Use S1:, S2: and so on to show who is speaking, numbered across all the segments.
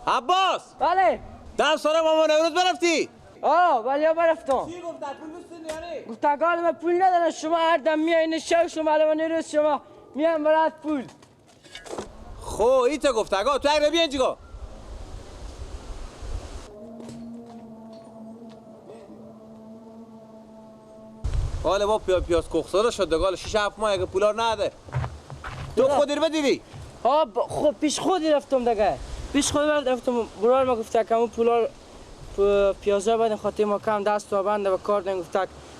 S1: عباس
S2: بله
S1: دم سارا ماما نوروز برفتی؟
S2: ولی برفتم.
S1: چی گفت؟ پول نیستین یعنی؟
S2: گفت اگه من پول ندارم شما هر دم میایین شو شما الان روز شما میام برات پول.
S1: خو ایتا گفت اگه تو اگه بیا اینجا. حالا با پیاز کوخساده شد دگال 6 7 ماه اگه پولا نده. تو خودی رو بدیدی؟
S2: خب پیش خودی رفتم دیگه. پیش خودی رفتم برار ما گفت که همون پولا پیازا بدن خاطر ما کم دست و بنده و کار دن گفت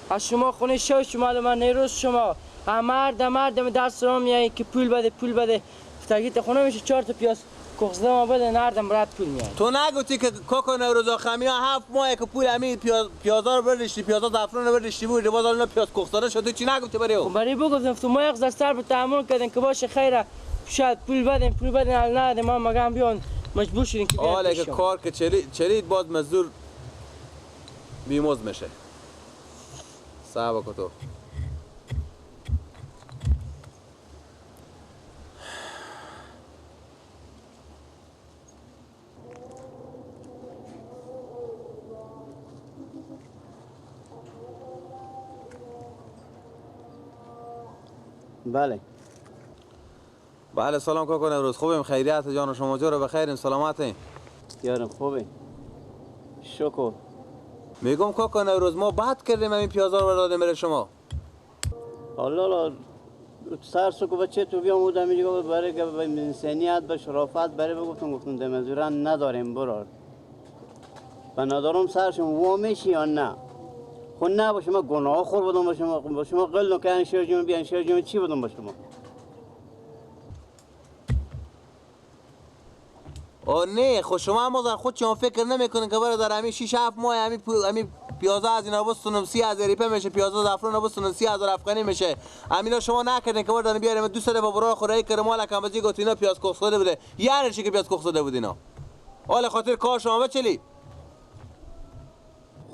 S2: از شما خونه شو شما الان من نیروز شما مردم دست را میایی که پول بده گفت خونه میشه 4 تا پیاز کوخساده ما بده نردم برات پول میاد.
S1: تو نگفتی که کاکا نوروز خمیا 7 ماه که پول همین پیازا رو برداشتی پیازا زعفران رو برداشتی بود باز الان پیاز کوخساده شد چی نگفتی برای او؟
S2: برای بگفتم تو ما یک سر به تحمل کردن که باشه خیره شاید پول بدن نه ما مگم بیان مجبور شدیم که بیان.
S1: حالا که کار که چلید باز مزدور بیموز میشه. صعبه که تو بله سلام کاکا نوروز خوبیم خیریت جان و شما جا بخیریم سلامتیم
S3: یارم خوبه شکر
S1: میگم کاکا نوروز ما بعد کردیم این پیازا رو دادیم برای شما
S3: حالا سر سکو بچه تو بیام بودم میگم برای که به انسانیت به شرافت برای گفتم دمزوران نداریم برار و ندارم سرشون وامیشی یا نه خود نه با شما گناه خور بودم با شما قل نکنن شرجون بیان شرجون چی بودم با شما
S1: نه خود شما هم در خود شما فکر نمیکنین که برادر همین 6 7 ماه همین پیازا از اینا بستونم 30,000 ریپه میشه پیازا زعفران بستونم 30,000 افغانی میشه همینا شما نکردین که بردن بیاریم 200 با برای خورای کرمال کمبازی گفت اینا پیاز کوخساده بوده یعنی چی که پیاز کوخساده بود اینا حالا خاطر کار شما بچلی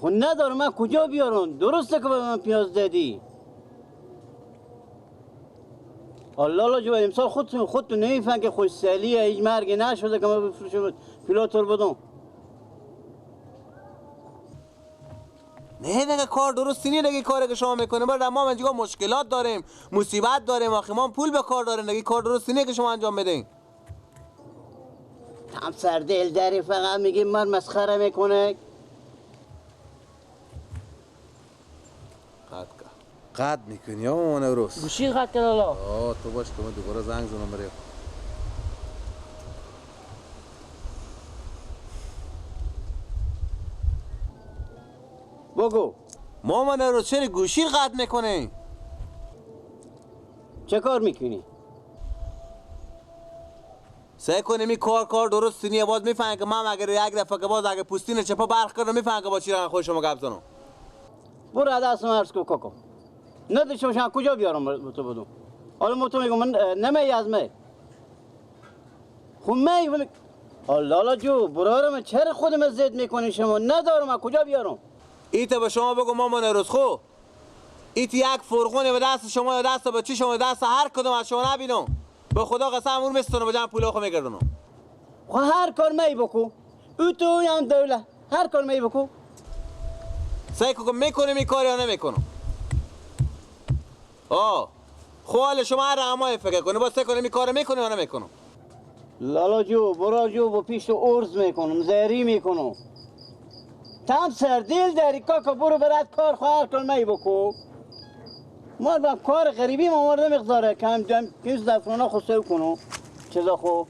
S3: خود ندارم من کجا بیارم درسته که به من پیاز دادی الله جو امسال خودتون نمیفهمن که خوش سالیه هیچ مرگی نشده که من بفروشم پیلاتور بدم
S1: نه دیگه کار درستی نیست دیگه کاری که شما میکنین بعد ما اینجا مشکلات داریم مصیبت داریم آخه ما پول به کار داریم دیگه کار درستی نیست که شما انجام بدین
S3: هم سردل داری فقط میگی من مسخره میکنه
S1: قد میکنی یا مامان نوروز
S2: گوشی قد کرد الله
S1: تو باش که من دوباره زنگ زنم برای
S3: بگو
S1: مامان نوروز چرا گوشی قد میکنی
S3: چه کار میکنی
S1: سعی کنیم این کار درستی نیه باز میفهمم که من اگر یک دفعه که باز اگه پوستین چپا برخ کردم میفهمم که با چی رنگ خود شما گپ زنم
S3: برو دست من عرض کن کاکا نداری شما کجا بیارم تو بدون حالا تو میگم من نمی از می خب می الله جو برارم چرا خودم زد میکنی شما ندارم کجا بیارم
S1: ایتا به شما بگو مامان نوروز خو ایت یک فرغونه به دست شما یا دست بچه شما دست هر کدوم از شما نبینم به خدا قسم اون میستونم بجام پولا خو میگردونم
S3: خو هر کار می بکو او تو یا دوله هر کار می بکو
S1: سعی کنم میکنم این کار یا نمیکنم خو حال شما هر رقمای فکر کنه با سعی کنم این کار میکنم یا نمیکنم
S3: لالا جو برا جو با پیش تو ارز میکنم زهری میکنم تام سردیل داری کاکا برو برات کار خواهر کن می بکو ما با کار غریبی ما مورد مقداره کم جم پیش زفرانا خسته کنم چیزا خو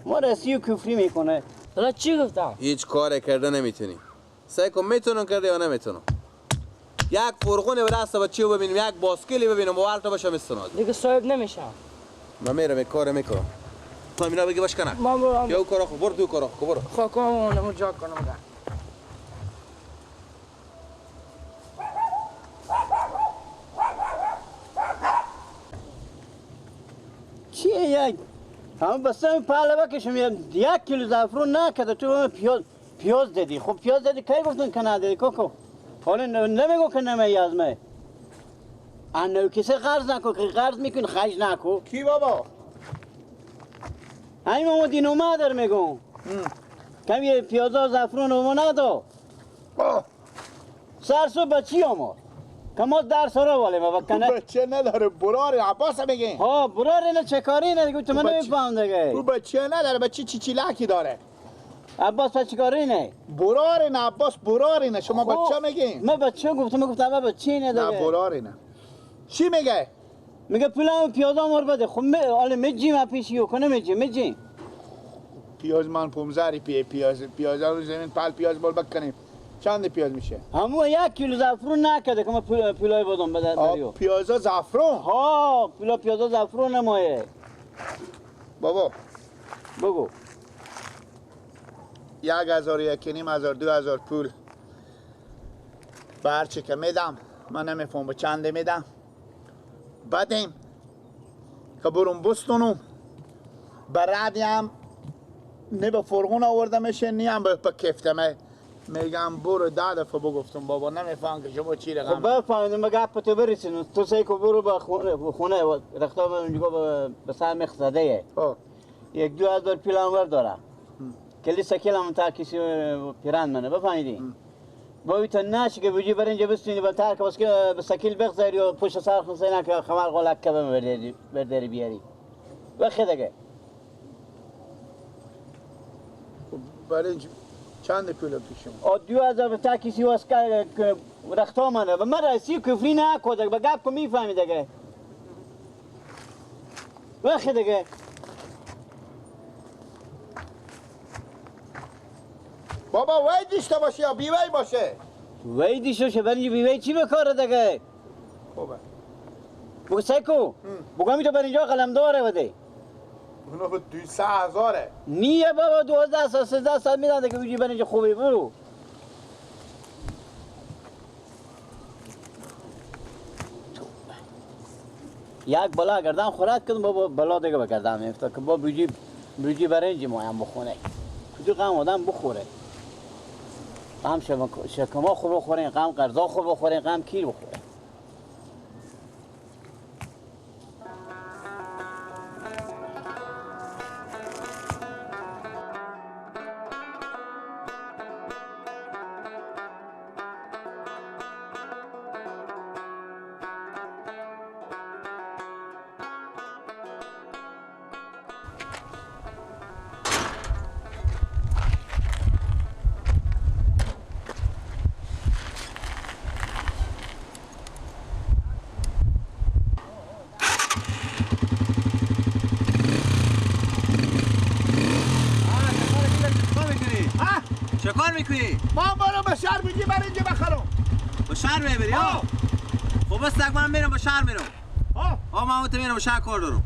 S3: ما رسی و کفری میکنه
S2: حالا چی گفتم
S1: هیچ کار کرده نمیتونی سعی کن میتونم کرده یا نمیتونم یک فرغونه به دست بچه‌و ببینیم یک باسکلی ببینم باور تو بشم استناد
S2: دیگه صاحب نمیشم
S1: من میرم کار میکنم تو اینا بگی باش کنه
S2: من برم
S1: یا کارا خو برو تو کارا خو برو
S2: خاکم اونم جا کنم
S3: چیه یک همه بستم پهله بکشم 1 کیلو زعفرون نکده تو پیاز دادی خب پیاز دادی کی گفتن که ندادی کوکو حالا نمیگو که نمی از می انو کسی قرض نکو که قرض میکن خرج نکو
S1: کی بابا
S3: همین ماما دینو مادر میگم کمی پیازا زعفران و ندو سرسو بچی آمار کما در سرا واله ما بکنه
S4: بچه نداره برار عباس بگین
S3: ها برار اینه چه کاری نه دیگه تو من نمیفهم دیگه
S4: او بچه نداره بچه چیچیلکی داره
S3: عباس چه کاری نه
S4: برار نه عباس برار نه شما بچه میگین
S3: من بچه گفتم من بچه نه دیگه
S4: نه برار نه چی میگه
S3: میگه پولم پیازا مار بده خب حالا میجی ما پیشیو کنه میجی
S4: پیاز من 15 پیاز رو زمین پال پیاز بول بکنیم چند پیاز میشه
S3: همون 1 کیلو زعفرون نکده که ما پولای بدم بده دریو
S4: پیازا زعفرون
S3: ها پیازا زعفرون نمایه
S4: بابا
S3: بگو
S4: 1000 1500 2000 پول برچه که میدم من نمیفهم به چنده میدم بعدیم که برون بستونم برادیم نه به فرغون آورده میشه نه هم به کفتمه میگم برو 10 دفعه بگفتم بابا نمیفهم که شما چی رقم
S3: خب بفهمید مگه اپ تو برسین تو سیکو برو به خونه رختا اونجا به سر مخزده 1-2 پیلانور داره کلی سکیل هم تا کسی پیران منه بفهمیدی باید تا نش که بجی برنج بستونی با ترک بس که به سکیل بگذاری و پشت سر خونسینا که خمر غلق که برداری بیاری بخی دیگه
S4: برنج چند پول پیشم
S3: 2000 به تا کسی واس که رختا منه و من رئیسی کفری نکوده به گپ که میفهمی دیگه بخی دیگه
S4: بابا وی دیشته باشه یا بیوی باشه
S3: وی دیشته برنج بیوی چی بکاره دیگه
S4: خوبه
S3: بگو سیکو بگو همی تو برنجا قلم داره بده
S4: اونو به 200,000
S3: نیه بابا 12 سال 13 سال میدن دیگه بگی برنج خوبی برو یک بلا گردن خوراک کردم بابا بلا دیگه بگردم میفته که بابا بریجی برنج مایم بخونه کجا قم آدم بخوره قم شکما خوب بخورین قم قرضا خوب بخورین قم کیر بخوره
S1: چه کار میکنی؟
S4: ما برو به شهر بگی برنج بخرم
S1: به شهر میبری ها؟ خب بس تک من میرم به شهر میرم من اون میرم به شهر کار دارم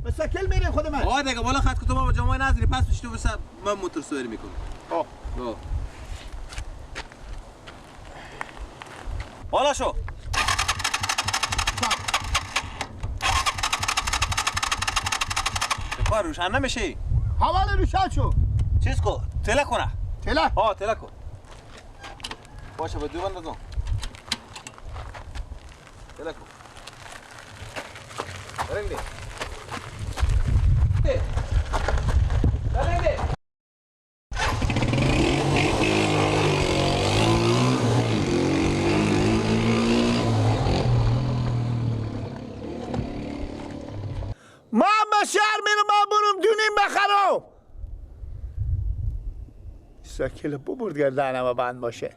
S4: به سکل میریم خود من
S1: دیگه بالا خط که تو با جمعه نظری پس پیش تو بس من موتور سواری میکنم بالا شو کار روشن نمیشی؟
S4: حواله روشن شو
S1: چیز کن تله کنه
S4: تله؟
S1: تله کن باشه به دو بندازم تله کن برنگ دی برنگ دی
S4: من به شهر میرم من برم دونیم بخرم سکل ببرد گردنم بند باشه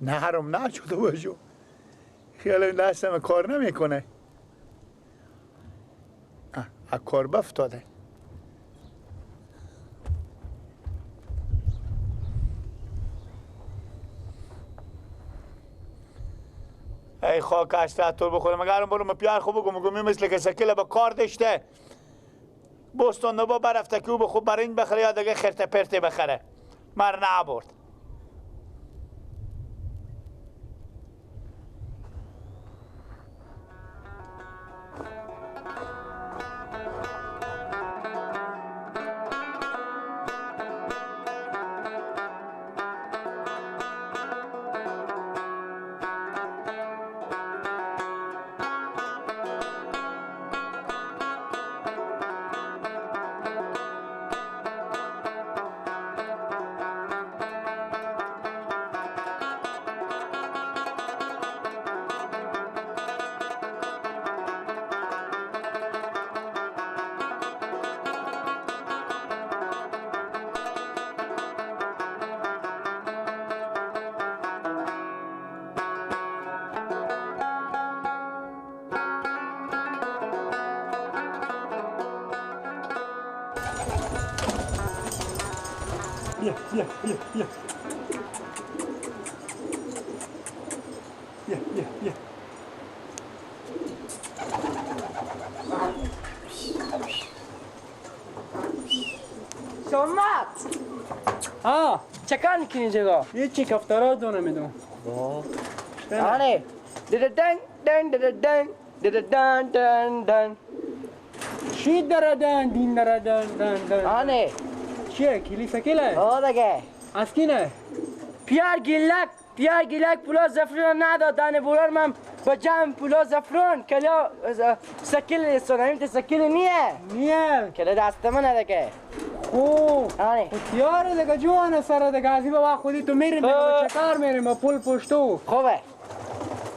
S4: نهرم نه شده باشو خیلی دستم کار نمیکنه از کار بفتاده ای خاک اشتر بخورم مگر برم پیار خوب بگم مثل که سکل با کار داشته بستان با برفته که او به خوب برنج بخره یا دیگه خرت پرته بخره مر نبرد
S5: بیا بیا بیا بیا بیا بیا بیا
S2: شمت
S5: ها
S2: چه کار میکنی اینجا؟
S5: یه چی کفترها دونه میدونم
S2: آنه دن دن دن دن دن دن دن
S5: چی دردن دین دردن دن دن
S2: آنه
S5: چیه کلیسا کله
S2: آه دیگه
S5: از کینه
S2: پیار گیلک پولا زفرون ندادن بولار من با جمع پولا زفرون کلا سکیل سناییم سکیل
S5: نیه
S2: کلا دست من دیگه
S5: خوب
S2: آنه
S5: یاره دیگه جوانه سره دیگه ازی با خودی تو میرین دیگه با چکار میرین با پول پشتو
S2: خوبه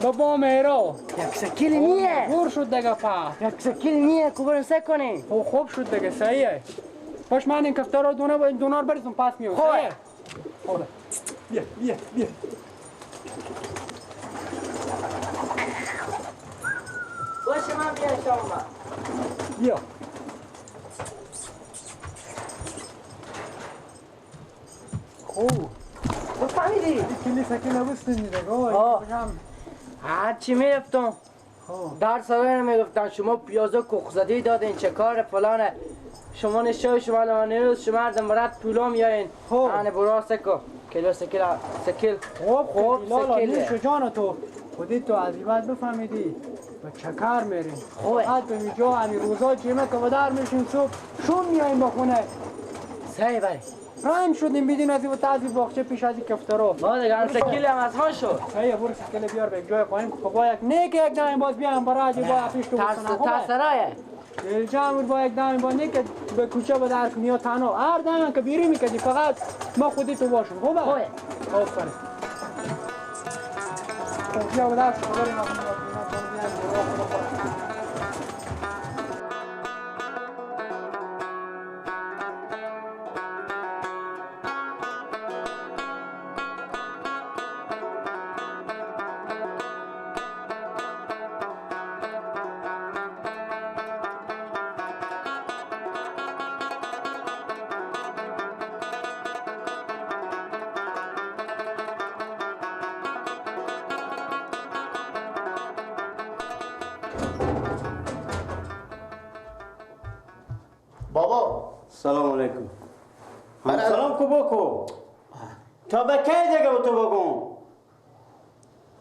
S5: با با میرو
S2: یک سکیل نیه
S5: گور شد دیگه پا
S2: یک سکیل نیه کوبرم سکنی
S5: خوب شد دیگه صحیحه پاش من این کفتر رو دونار بریزم پس میام
S2: خوبه.
S5: صحیحه خوبه بیا بیا بیا
S2: باشه من بیا شما
S5: بیا خوب
S2: تو فهمیدی؟
S5: کلیسا که نبستن دیگه
S2: آه. هرچی میرفتم در سالانه میگفتن شما پیازا کخزدی دادین چه کار فلانه شما نشای شما لمنی روز شما مردم برات پولا میارین
S5: خب.
S2: آنه برا سکو کلو سکیل
S5: خوب لالا
S2: سکیله.
S5: نوش جان تو خودی تو از این بعد بفهمیدی با چکر میرین
S2: خوبه.
S5: فقط به اینجا همین روزا جیمه که بدر میشیم صبح شون میاییم با خونه
S2: سعی بری
S5: رایم شدیم بیدین از این و تعذیب باخچه پیش از این کفترو
S2: ما دیگه هم سکیل هم از ها شد
S5: هیه برو سکله بیار به جای قایم که با یک نیک یک دایم باز بیایم برای با پیش تو بسنم
S2: ترسرایه
S5: جامور با یک دایم با نیک به کوچه به در کنیا تنها هر دایم که بیری میکردی فقط ما خودی تو باشم خوبه؟
S2: خوبه.
S5: آفرین بیا به دست خبری ما
S4: بابا
S3: سلام علیکم سلام کو بکو تا به کی دیگه با تو بگم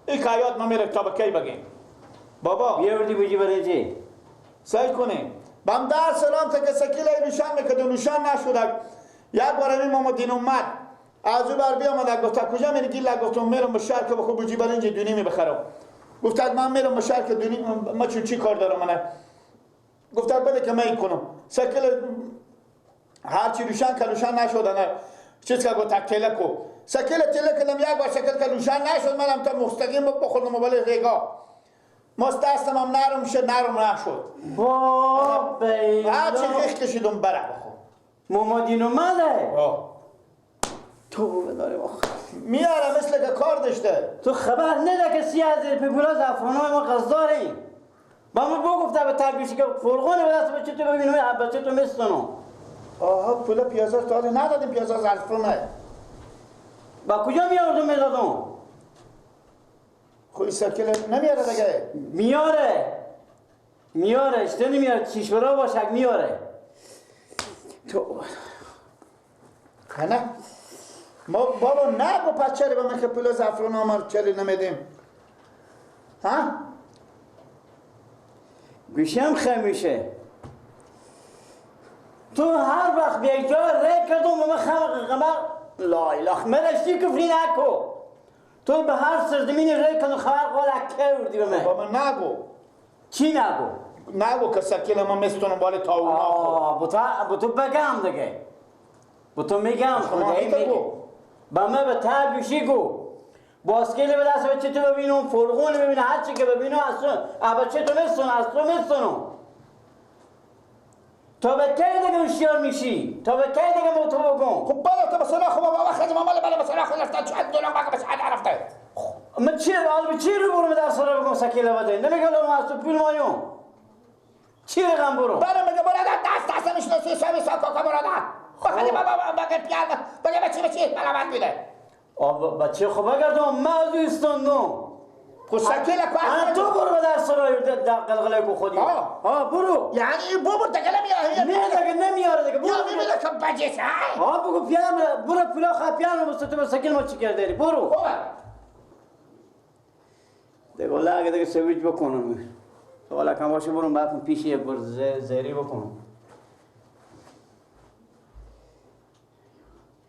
S4: این کایات ما میره تا به کی بگیم بابا
S3: بیا وردی بجی برنجی
S4: سعی کنیم بام در سلام تا که سکیل نشان میکرد نشان نشد یک بار این محمدین اومد از او بر بیامد گفت کجا میری گیل گفتم میرم به شهر که بخو بجی برنج دونی بخرم گفت من میرم به شهر که دونی ما چی کار دارم من گفت بده که من کنم سکیل هر چی روشن که روشن نشد نه چیز که گفت تکله کو سکیل تله کلم یک بار سکیل که روشن نشد منم تا مستقیم بخوردم ولی ریگا مست دستم هم نرم شد نرم نشد هر چی ریخ کشیدم بره بخور
S3: محمدین اومده
S4: آه.
S3: تو بداره بخور
S4: میاره مثل که کار داشته
S3: تو خبر نده که 30,000 پیپولا زعفرانای ما قصداریم با ما بگفته به تربیشی که فرغونه به دست بچه تو ببینم بچه تو میستنم
S4: آها پول پیازا تا حالا ندادیم پیازا زعفرانه
S3: با کجا میاردم میدادم
S4: خوی سکیل نمیاره دیگه
S3: میاره اشته نمیاره چیشورا باشک میاره تو
S4: نه ما بابا نگو پچری به من که پول زعفران آمار چلی نمیدیم ها؟
S3: گوشم خمیشه تو هر وقت به یک جا ری کردم و من خمق لا اله مرشتی کفری نکو تو به هر سرزمین ری کردم خمق قلقه وردی به من
S4: بابا نگو
S3: چی نگو؟
S4: نگو که سکیل ما مستونم بالا تاونا
S3: با تو بگم دیگه با تو میگم خدایی
S4: تو
S3: میگم
S4: گو.
S3: با من به تر گوشی گو باسکیل به دست بچه تو ببینم فرغون ببینم هر چی که ببینم از بچه تو میستونم از تو میستونم تا به کی دیگه هوشیار میشی تا به کی دیگه با تو بگم
S4: خب بالا تو بسنا خب بابا خیلی ماما بالا بسنا خود رفته چند دلار باقی بس حد رفته
S3: من چی آل چی رو برم در سر بگم سکیل بده نمیگم از تو پول مایون چی رقم برو
S4: برام میگه برادر دست میشناسی سامی ساکا برادر خیلی بابا بگه پیال بگه بچه ملامت میده
S3: آب بچه خوب بگردم مردو استاندم
S4: خود شکل
S3: تو برو به در سرای قلقله کو خودی برو
S4: یعنی بابر دگه نمیاره
S3: نه دیگه نمیاره دیگه برو
S4: یا میبینه که بجه های
S3: بگو پیام برو پلا خواهد پیام بسته تو سکیل ما چی کرده برو
S4: خوبه
S3: دیگه والله اگه دیگه سویج بکنم حالا کم باشه برو باید پیش یه بر زیری بکنم